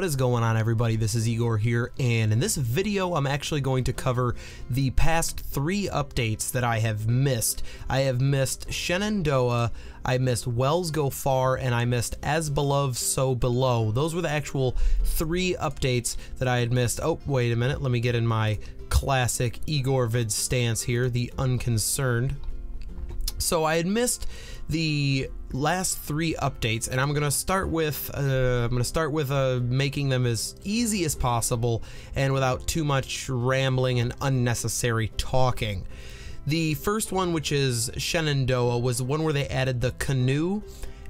What is going on, everybody? This is Igor here, and in this video I'm actually going to cover the past 3 updates that I have missed. I have missed Shenandoah, I missed Wells Go Far, and I missed As Beloved So Below. Those were the actual 3 updates that I had missed. Oh, wait a minute, let me get in my classic Eegorevids stance here, the unconcerned. So I had missed the last 3 updates, and I'm gonna start with making them as easy as possible and without too much rambling and unnecessary talking. The first one, which is Shenandoah, was the one where they added the canoe,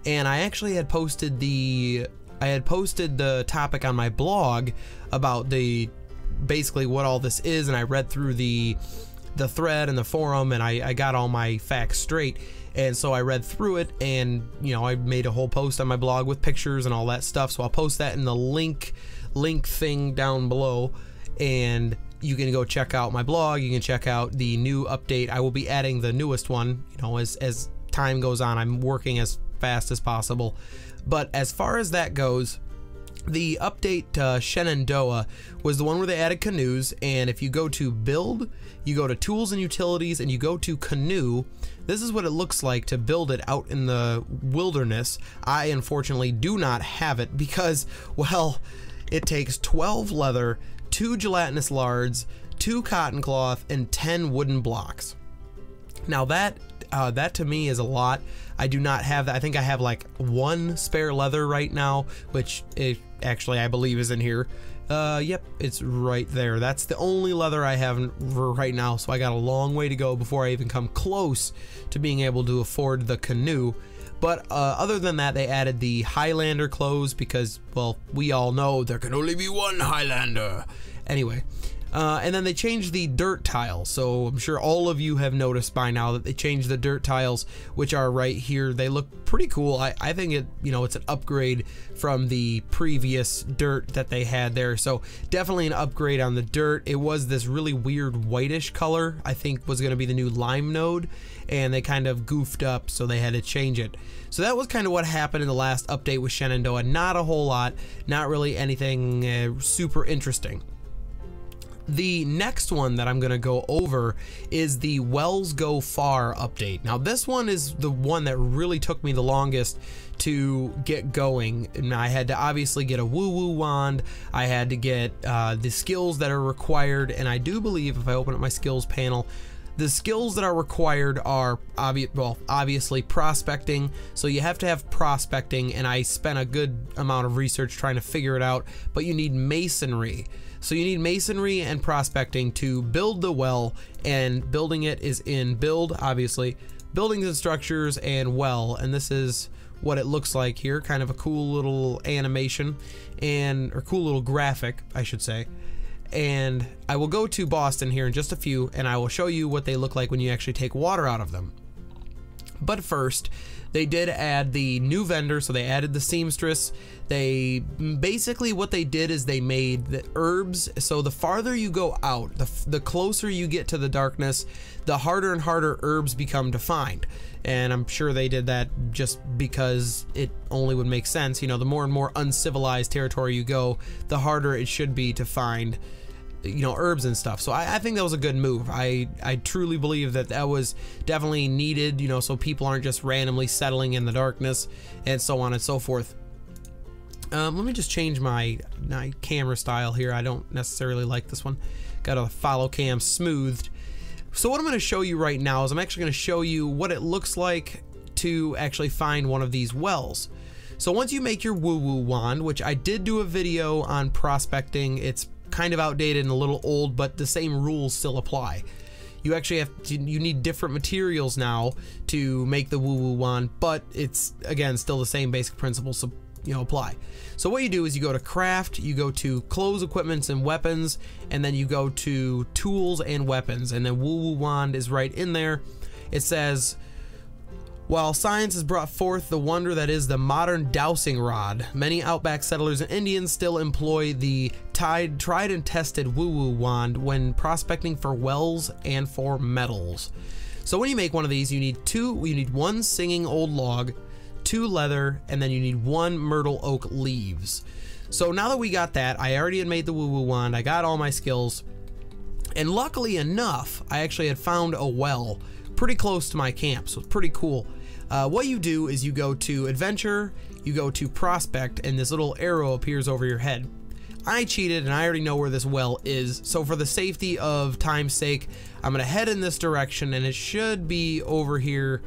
and I actually had posted the topic on my blog about basically what all this is, and I read through the thread and the forum, and I got all my facts straight. And so I read through it, and I made a whole post on my blog with pictures and all that stuff. So I'll post that in the link thing down below, and you can go check out my blog. You can check out the new update. I will be adding the newest one. As time goes on, I'm working as fast as possible. But as far as that goes, the update to Shenandoah was the one where they added canoes, and if you go to build, you go to tools and utilities, and you go to canoe, this is what it looks like to build it out in the wilderness. I unfortunately do not have it because, well, it takes 12 leather, 2 gelatinous lards, 2 cotton cloth, and 10 wooden blocks. Now that to me is a lot. I do not have that. I think I have like 1 spare leather right now, which actually I believe is in here. Yep, it's right there. That's the only leather I have right now, so I got a long way to go before I even come close to being able to afford the canoe. But other than that, they added the Highlander clothes because, well, we all know there can only be one Highlander. Anyway. And then they changed the dirt tiles, so I'm sure all of you have noticed by now that they changed the dirt tiles, which are right here. They look pretty cool. I think it's an upgrade from the previous dirt that they had there, so definitely an upgrade on the dirt. It was this really weird whitish color, I think was going to be the new lime node, and they kind of goofed up, so they had to change it. So that was kind of what happened in the last update with Shenandoah. Not a whole lot, not really anything super interesting. The next one that I'm going to go over is the Wells Go Far update. Now this one is the one that really took me the longest to get going, and I had to obviously get a woo-woo wand. I had to get the skills that are required, and I do believe if I open up my skills panel, the skills that are required are obviously prospecting, so you have to have prospecting, and I spent a good amount of research trying to figure it out, but you need masonry. So you need masonry and prospecting to build the well, and building it is in build, obviously, buildings and structures and well, and this is what it looks like here. Kind of a cool little animation, or cool little graphic, I should say. And I will go to Boston here in just a few, and I will show you what they look like when you actually take water out of them. But first, they did add the new vendor, so they added the seamstress. They basically, what they did is they made the herbs, so the farther you go out, the closer you get to the darkness, the harder and harder herbs become to find. And I'm sure they did that just because it only would make sense. The more and more uncivilized territory you go, the harder it should be to find herbs and stuff. So I think that was a good move. I truly believe that was definitely needed, so people aren't just randomly settling in the darkness and so on and so forth. Let me just change my camera style here. I don't necessarily like this one. Got a follow cam smoothed. So what I'm going to show you right now is I'm actually going to show you what it looks like to actually find one of these wells. So once you make your woo-woo wand, which I did do a video on prospecting, it's kind of outdated and a little old, but the same rules still apply. You actually you need different materials now to make the woo-woo wand, but it's again still the same basic principles, so apply. So what you do is you go to craft, you go to clothes, equipments, and weapons, and then you go to tools and weapons, and then woo-woo wand is right in there. It says, while science has brought forth the wonder that is the modern dowsing rod, many outback settlers and Indians still employ the tried and tested woo-woo wand when prospecting for wells and for metals. So when you make one of these, you need 1 singing old log, 2 leather, and then you need 1 myrtle oak leaves. So now that we got that, I already had made the woo-woo wand, I got all my skills, and luckily enough, I actually had found a well pretty close to my camp, so it's pretty cool. What you do is you go to adventure, you go to prospect, and this little arrow appears over your head. I cheated and I already know where this well is, so for the safety of time's sake, I'm gonna head in this direction, and it should be over here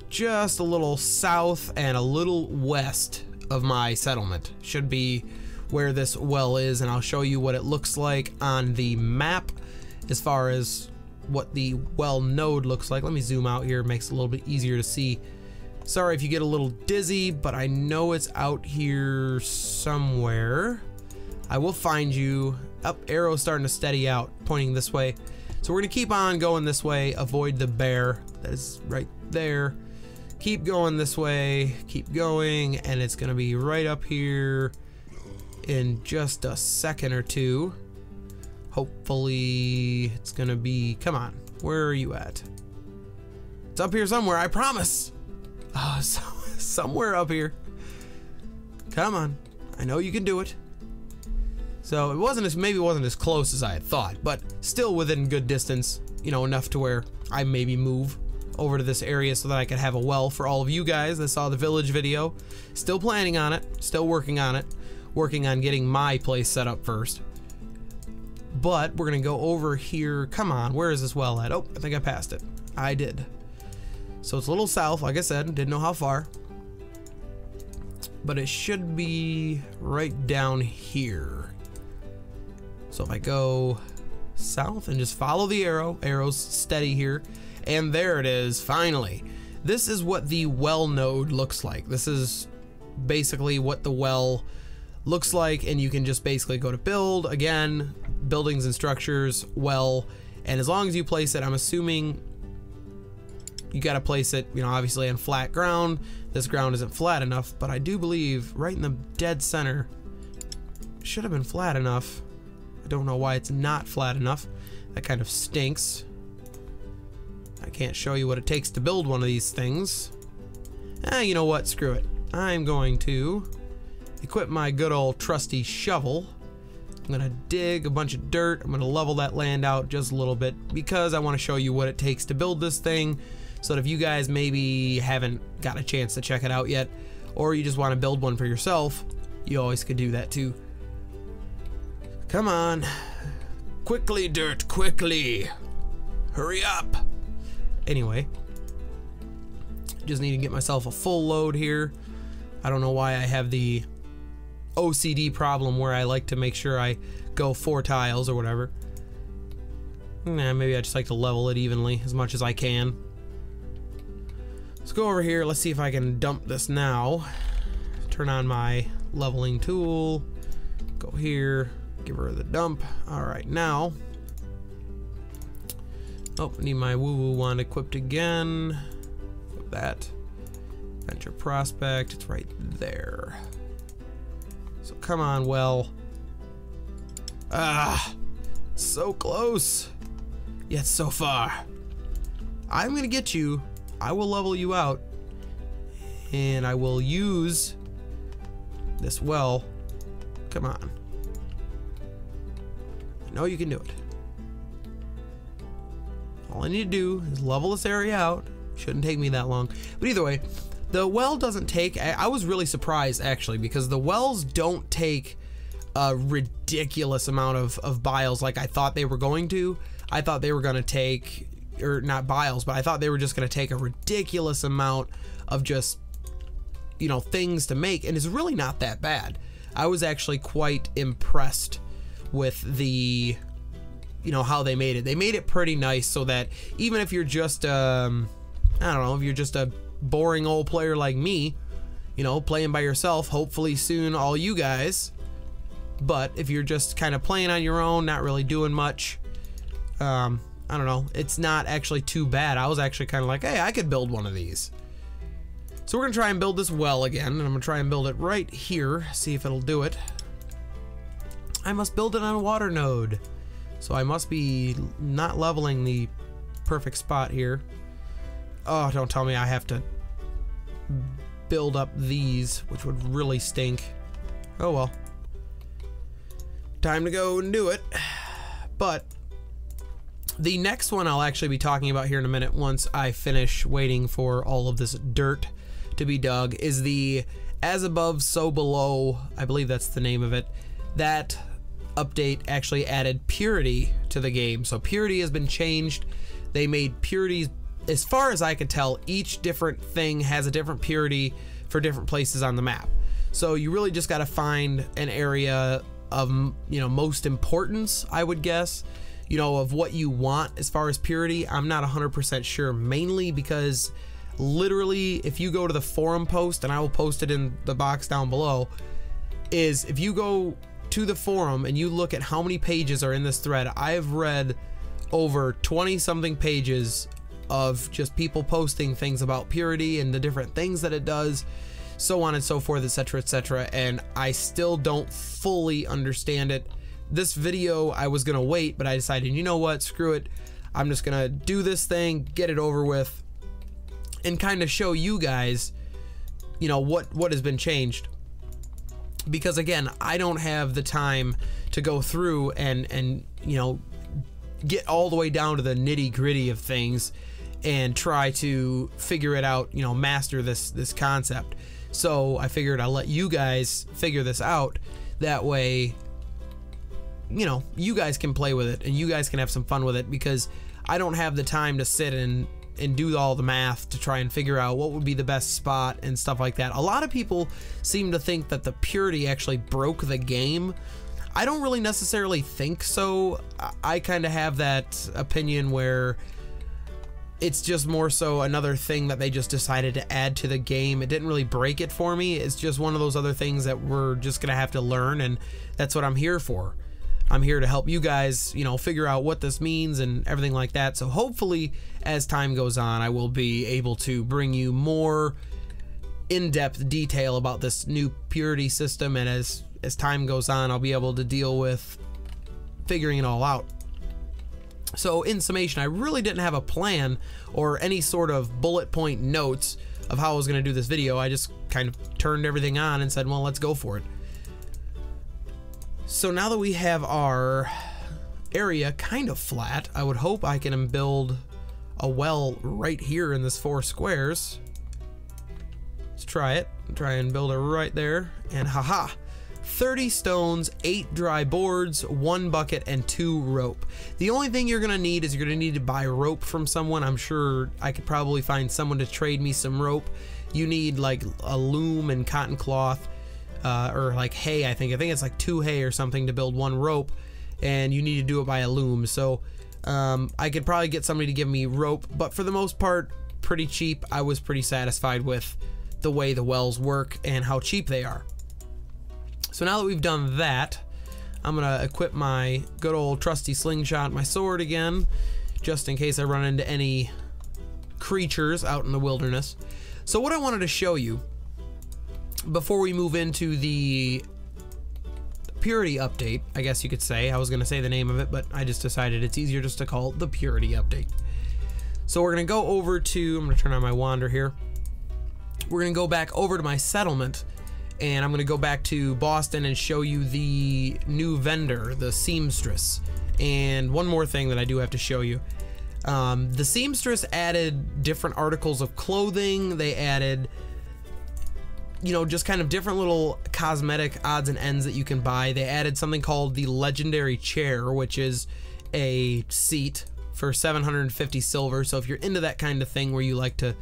just a little south and a little west of my settlement. Should be where this well is, and I'll show you what it looks like on the map as far as what the well node looks like. Let me zoom out here, it makes it a little bit easier to see. Sorry if you get a little dizzy, but I know it's out here somewhere. I will find you. Up, arrow's starting to steady out, pointing this way. So we're gonna keep on going this way, avoid the bear that is right there. Keep going this way, keep going, and it's gonna be right up here in just a second or two. Hopefully it's gonna be, come on, where are you at? It's up here somewhere, I promise. Oh, somewhere up here. Come on, I know you can do it. So maybe it wasn't as close as I had thought, but still within good distance, you know, enough to where I maybe move over to this area so that I could have a well for all of you guys that saw the village video. Still planning on it, still working on it, working on getting my place set up first. But we're gonna go over here. Come on, where is this well at? Oh, I think I passed it. I did. So it's a little south, like I said, didn't know how far. But it should be right down here. So if I go south and just follow the arrow, arrow's steady here, and there it is, finally. This is what the well node looks like. This is basically what the well looks like, and you can just basically go to build, again, buildings and structures, well, and as long as you place it, I'm assuming you gotta place it, you know, obviously on flat ground. This ground isn't flat enough, but I do believe right in the dead center, should have been flat enough. I don't know why it's not flat enough. That kind of stinks. I can't show you what it takes to build one of these things. You know what? Screw it. I'm going to equip my good old trusty shovel. I'm gonna dig a bunch of dirt. I'm gonna level that land out just a little bit because I want to show you what it takes to build this thing, so that if you guys maybe haven't got a chance to check it out yet, or you just want to build one for yourself, you always could do that too. Come on. Quickly, dirt, quickly. Hurry up. Anyway, just need to get myself a full load here. I don't know why I have the OCD problem where I like to make sure I go 4 tiles or whatever. Nah, maybe I just like to level it evenly as much as I can. Let's go over here. Let's see if I can dump this now. Turn on my leveling tool. Go here. Give her the dump. Alright, now. Oh, I need my woo-woo wand equipped again. Equip that. Venture prospect. It's right there. So come on, well. Ah! So close. Yet so far. I'm gonna get you. I will level you out. And I will use this well. Come on. I know you can do it. All I need to do is level this area out. Shouldn't take me that long. But either way, the well doesn't take... I was really surprised, actually, because the wells don't take a ridiculous amount of biles like I thought they were going to. I thought they were going to take... or not biles, but I thought they were just going to take a ridiculous amount of just, you know, things to make, and it's really not that bad. I was actually quite impressed with the, you know, how they made it. They made it pretty nice so that even if you're just, I don't know, if you're just a boring old player like me, you know, playing by yourself, hopefully soon all you guys, but if you're just kind of playing on your own, not really doing much, I don't know, it's not actually too bad. I was actually kind of like, hey, I could build one of these. So we're gonna try and build this well again, and I'm gonna try and build it right here, see if it'll do it. I must build it on a water node, so I must be not leveling the perfect spot here. Oh, don't tell me I have to build up these, which would really stink. Oh well. Time to go and do it. But the next one I'll actually be talking about here in a minute, once I finish waiting for all of this dirt to be dug, is the As Above, So Below, I believe that's the name of it. That update actually added purity to the game. So purity has been changed. They made purities, as far as I could tell, each different thing has a different purity for different places on the map. So you really just got to find an area of, you know, most importance, I would guess, you know, of what you want as far as purity. I'm not 100% sure, mainly because literally if you go to the forum post, and I will post it in the box down below, is if you go to the forum and you look at how many pages are in this thread, I've read over 20 something pages of just people posting things about purity and the different things that it does, so on and so forth, etc., etc., and I still don't fully understand it. This video I was gonna wait, but I decided, you know what, screw it, I'm just gonna do this thing, get it over with, and kind of show you guys, you know, what has been changed. Because again, I don't have the time to go through and you know, get all the way down to the nitty-gritty of things and try to figure it out, you know, master this concept. So I figured I'll let you guys figure this out. That way, you know, you guys can play with it and you guys can have some fun with it, because I don't have the time to sit and do all the math to try and figure out what would be the best spot and stuff like that. A lot of people seem to think that the purity actually broke the game. I don't really necessarily think so. I kind of have that opinion where it's just more so another thing that they just decided to add to the game. It didn't really break it for me. It's just one of those other things that we're just gonna have to learn, and that's what I'm here for. I'm here to help you guys, you know, figure out what this means and everything like that. So hopefully, as time goes on, I will be able to bring you more in-depth detail about this new purity system, and as time goes on, I'll be able to deal with figuring it all out. So in summation, I really didn't have a plan or any sort of bullet point notes of how I was going to do this video. I just kind of turned everything on and said, well, let's go for it. So now that we have our area kind of flat, I would hope I can build a well right here in this 4 squares. Let's try it. Try and build it right there, and haha, 30 stones, 8 dry boards, 1 bucket, and 2 rope. The only thing you're gonna need is you're gonna need to buy rope from someone. I'm sure I could probably find someone to trade me some rope. You need like a loom and cotton cloth, or like hay. I think it's like 2 hay or something to build 1 rope, and you need to do it by a loom. So I could probably get somebody to give me rope, but for the most part, pretty cheap. I was pretty satisfied with the way the wells work and how cheap they are. So now that we've done that, I'm gonna equip my good old trusty slingshot, my sword again, just in case I run into any creatures out in the wilderness. So what I wanted to show you before we move into the purity update, I guess you could say, I was gonna say the name of it, but I just decided it's easier just to call it the purity update. So we're gonna go over to, I'm gonna turn on my wander here. We're gonna go back over to my settlement, and I'm gonna go back to Boston and show you the new vendor, the seamstress. And one more thing that I do have to show you. The seamstress added different articles of clothing. They added, you know, just kind of different little cosmetic odds and ends that you can buy. They added something called the legendary chair, which is a seat for 750 silver. So if you're into that kind of thing where you like to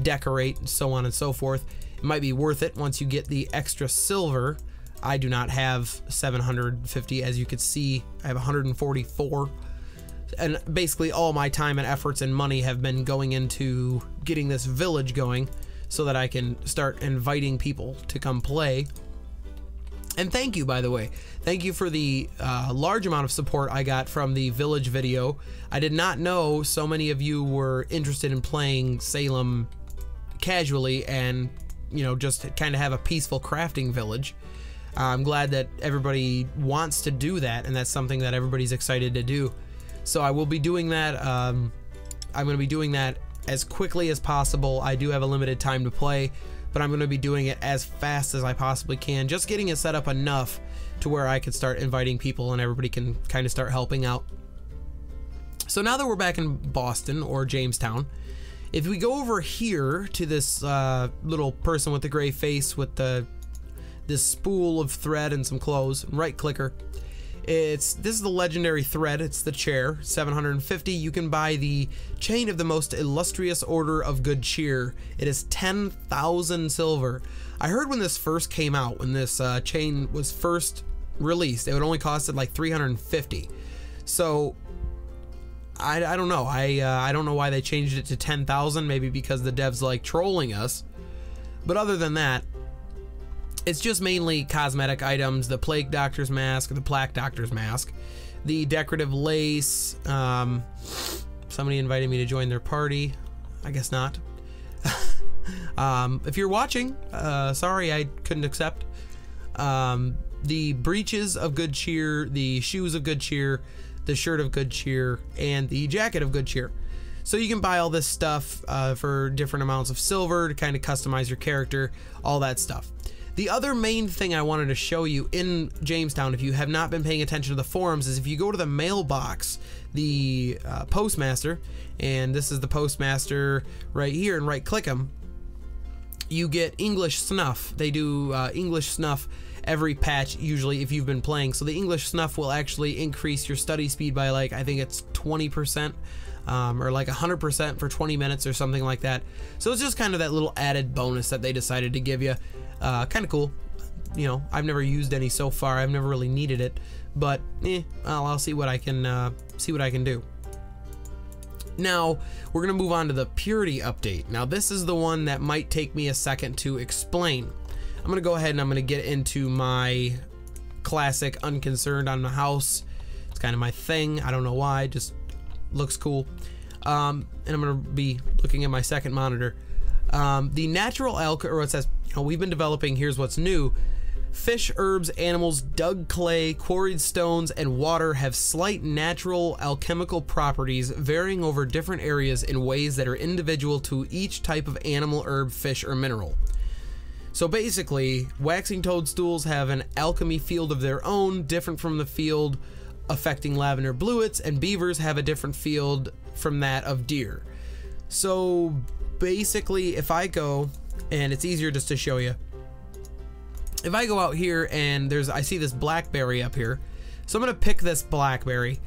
decorate and so on and so forth, it might be worth it once you get the extra silver. I do not have 750, as you could see. I have 144, and basically all my time and efforts and money have been going into getting this village going so that I can start inviting people to come play. And thank you, by the way. Thank you for the large amount of support I got from the village video. I did not know so many of you were interested in playing Salem casually and, you know, just kind of have a peaceful crafting village. I'm glad that everybody wants to do that, and that's something that everybody's excited to do. So I will be doing that. I'm going to be doing that as quickly as possible. I do have a limited time to play, but I'm going to be doing it as fast as I possibly can, just getting it set up enough to where I can start inviting people and everybody can kind of start helping out. So now that we're back in Boston or Jamestown, if we go over here to this little person with the gray face with this spool of thread and some clothes, right clicker, this is the legendary thread. It's the chair, 750. You can buy the chain of the most illustrious order of good cheer. It is 10,000 silver. I heard when this first came out, when this chain was first released, it would only cost like 350. So I don't know. I don't know why they changed it to 10,000. Maybe because the devs like trolling us. But other than that, it's just mainly cosmetic items, the Plague Doctor's Mask, the Plaque Doctor's Mask, the decorative lace. Somebody invited me to join their party. I guess not. If you're watching, sorry I couldn't accept. The breeches of good cheer, the shoes of good cheer, the shirt of good cheer, and the jacket of good cheer. So you can buy all this stuff for different amounts of silver to kind of customize your character, all that stuff. The other main thing I wanted to show you in Jamestown, if you have not been paying attention to the forums, is if you go to the mailbox, the postmaster, and this is the postmaster right here, and right click them, you get English snuff. They do English snuff every patch, usually, if you've been playing. So the English snuff will actually increase your study speed by, like, I think it's 20%. Or like 100% for 20 minutes or something like that. So it's just kind of that little added bonus that they decided to give you. Kind of cool. You know, I've never used any so far. I've never really needed it, but I'll see what I can do. Now we're gonna move on to the purity update. Now this is the one that might take me a second to explain. I'm gonna go ahead and I'm gonna get into my classic unconcerned on the house. It's kind of my thing. I don't know why. Just looks cool. And I'm gonna be looking at my second monitor. The natural or it says, you know, we've been developing, here's what's new. Fish, herbs, animals, dug clay, quarried stones, and water have slight natural alchemical properties varying over different areas in ways that are individual to each type of animal, herb, fish, or mineral. So basically, waxing toadstools have an alchemy field of their own, different from the field affecting lavender bluets, and beavers have a different field from that of deer. So basically, if I go, and it's easier just to show you, if I go out here and I see this blackberry up here, so I'm gonna pick this blackberry,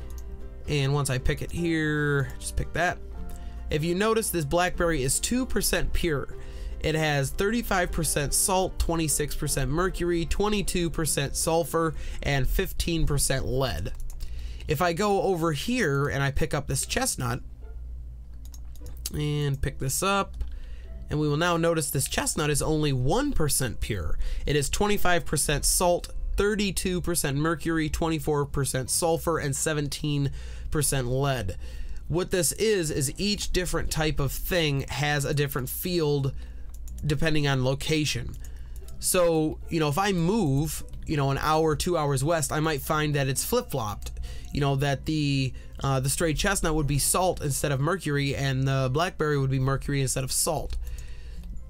and once I pick it here, just pick that. If you notice, this blackberry is 2% pure. It has 35% salt, 26% mercury, 22% sulfur, and 15% lead. If I go over here and I pick up this chestnut and pick this up, and we will now notice this chestnut is only 1% pure. It is 25% salt, 32% mercury, 24% sulfur, and 17% lead. What this is each different type of thing has a different field depending on location. So, you know, if I move, you know, an hour, 2 hours west, I might find that it's flip-flopped. You know, that the straight chestnut would be salt instead of mercury, and the blackberry would be mercury instead of salt.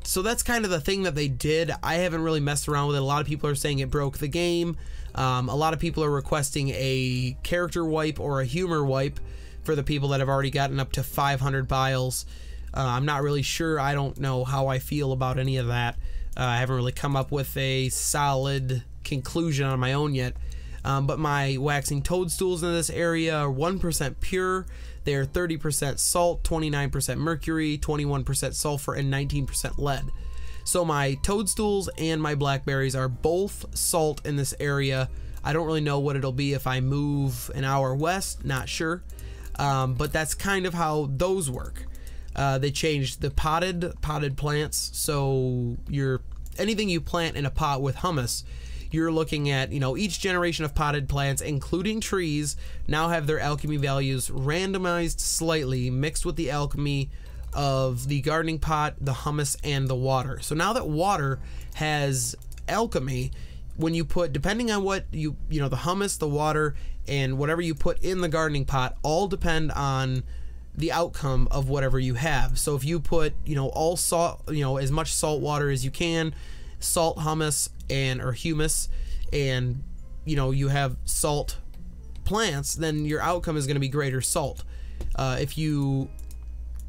So that's kind of the thing that they did. I haven't really messed around with it. A lot of people are saying it broke the game. A lot of people are requesting a character wipe or a humor wipe for the people that have already gotten up to 500 biles. I'm not really sure. I don't know how I feel about any of that. I haven't really come up with a solid conclusion on my own yet. But my waxing toadstools in this area are 1% pure. They are 30% salt, 29% mercury, 21% sulfur, and 19% lead. So my toadstools and my blackberries are both salt in this area. I don't really know what it'll be if I move an hour west, not sure. But that's kind of how those work. They changed the potted plants, so anything you plant in a pot with humus, you're looking at, you know, each generation of potted plants, including trees, now have their alchemy values randomized slightly, mixed with the alchemy of the gardening pot, the humus, and the water. So now that water has alchemy, when you put, depending on what you know, the humus, the water, and whatever you put in the gardening pot, all depend on the outcome of whatever you have. So if you put, you know, all salt, you know, as much salt water as you can, salt, hummus, or humus, and, you know, you have salt plants, then your outcome is going to be greater salt. If you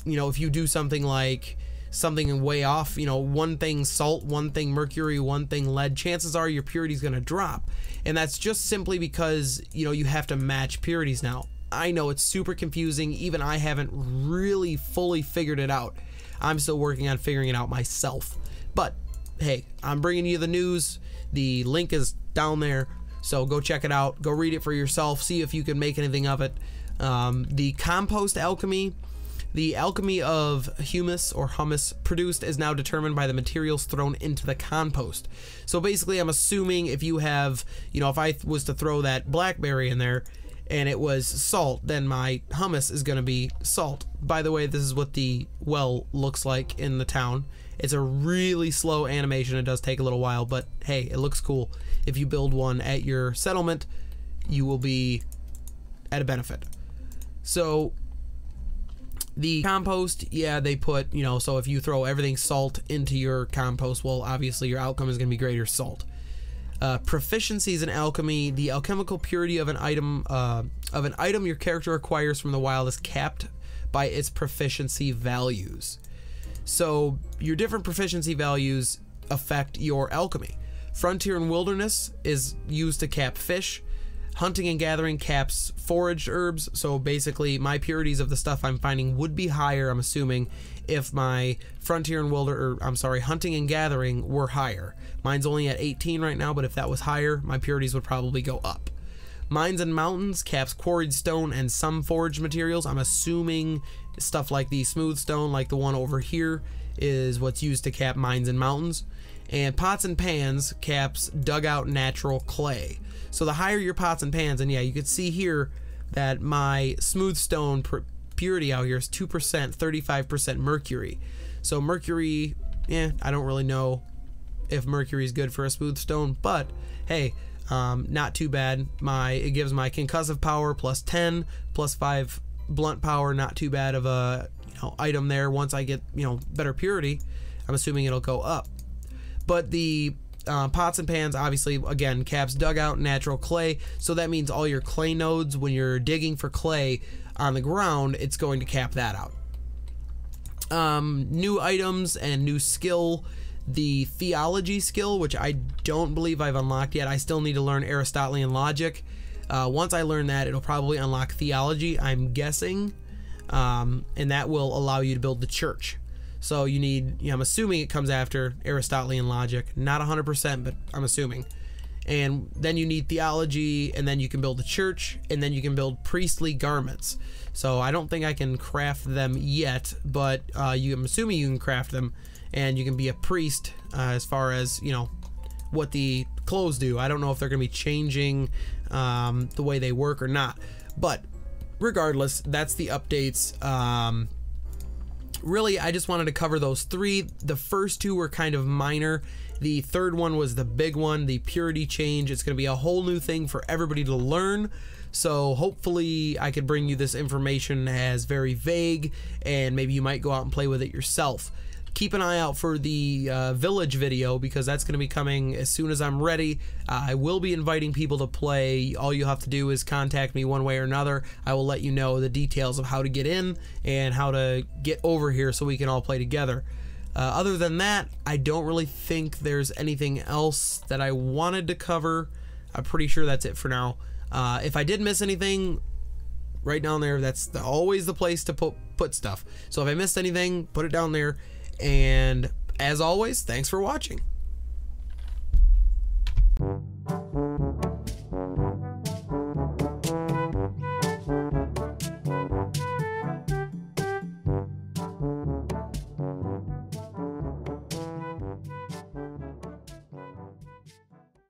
do something like something way off, you know, one thing salt, one thing mercury, one thing lead, chances are your purity is going to drop. And that's just simply because, you know, you have to match purities now. I know it's super confusing. Even I haven't really fully figured it out. I'm still working on figuring it out myself. But hey, I'm bringing you the news. The link is down there, so go check it out. Go read it for yourself. See if you can make anything of it. The compost alchemy. The alchemy of humus or hummus produced is now determined by the materials thrown into the compost. So basically, I'm assuming if you have, you know, if I was to throw that blackberry in there and it was salt, then my hummus is going to be salt. By the way, this is what the well looks like in the town. It's a really slow animation. It does take a little while, but hey, it looks cool. If you build one at your settlement, you will be at a benefit. So the compost, yeah, they put, you know, so if you throw everything salt into your compost, well, obviously your outcome is going to be greater salt. Proficiencies in alchemy. The alchemical purity of an item your character acquires from the wild is capped by its proficiency values. So your different proficiency values affect your alchemy. Frontier and wilderness is used to cap fish. Hunting and gathering caps foraged herbs. So basically my purities of the stuff I'm finding would be higher, I'm assuming, if my frontier and hunting and gathering were higher. Mine's only at 18 right now, but if that was higher, my purities would probably go up. Mines and mountains caps quarried stone and some foraged materials. I'm assuming stuff like the smooth stone, like the one over here, is what's used to cap mines and mountains. And pots and pans caps dug out natural clay. So the higher your pots and pans, and yeah, you can see here that my smooth stone purity out here is 2%, 35% mercury. So mercury, yeah, I don't really know if mercury is good for a smooth stone, but hey, not too bad. It gives my concussive power plus 10, plus 5 blunt power. Not too bad of a, you know, item there. Once I get, you know, better purity, I'm assuming it'll go up. But the pots and pans, obviously, again, caps dug out natural clay. So that means all your clay nodes, when you're digging for clay on the ground, it's going to cap that out. New items and new skill. The theology skill, which I don't believe I've unlocked yet. I still need to learn Aristotelian logic. Once I learn that, it'll probably unlock theology, I'm guessing. And that will allow you to build the church. So you need, you know, I'm assuming it comes after Aristotelian logic. Not 100%, but I'm assuming. And then you need theology, and then you can build the church, and then you can build priestly garments. So I don't think I can craft them yet, but I'm assuming you can craft them, and you can be a priest as far as, you know, what the clothes do. I don't know if they're going to be changing the way they work or not. But regardless, that's the updates. Really, I just wanted to cover those three. The first two were kind of minor. The third one was the big one, the purity change. It's going to be a whole new thing for everybody to learn. So hopefully I could bring you this information as very vague, and maybe you might go out and play with it yourself. Keep an eye out for the village video, because that's going to be coming as soon as I'm ready. I will be inviting people to play. All you have to do is contact me one way or another. I will let you know the details of how to get in and how to get over here so we can all play together. Other than that, I don't really think there's anything else that I wanted to cover. I'm pretty sure that's it for now. If I did miss anything, right down there, that's always the place to put stuff. So if I missed anything, put it down there. And as always, thanks for watching.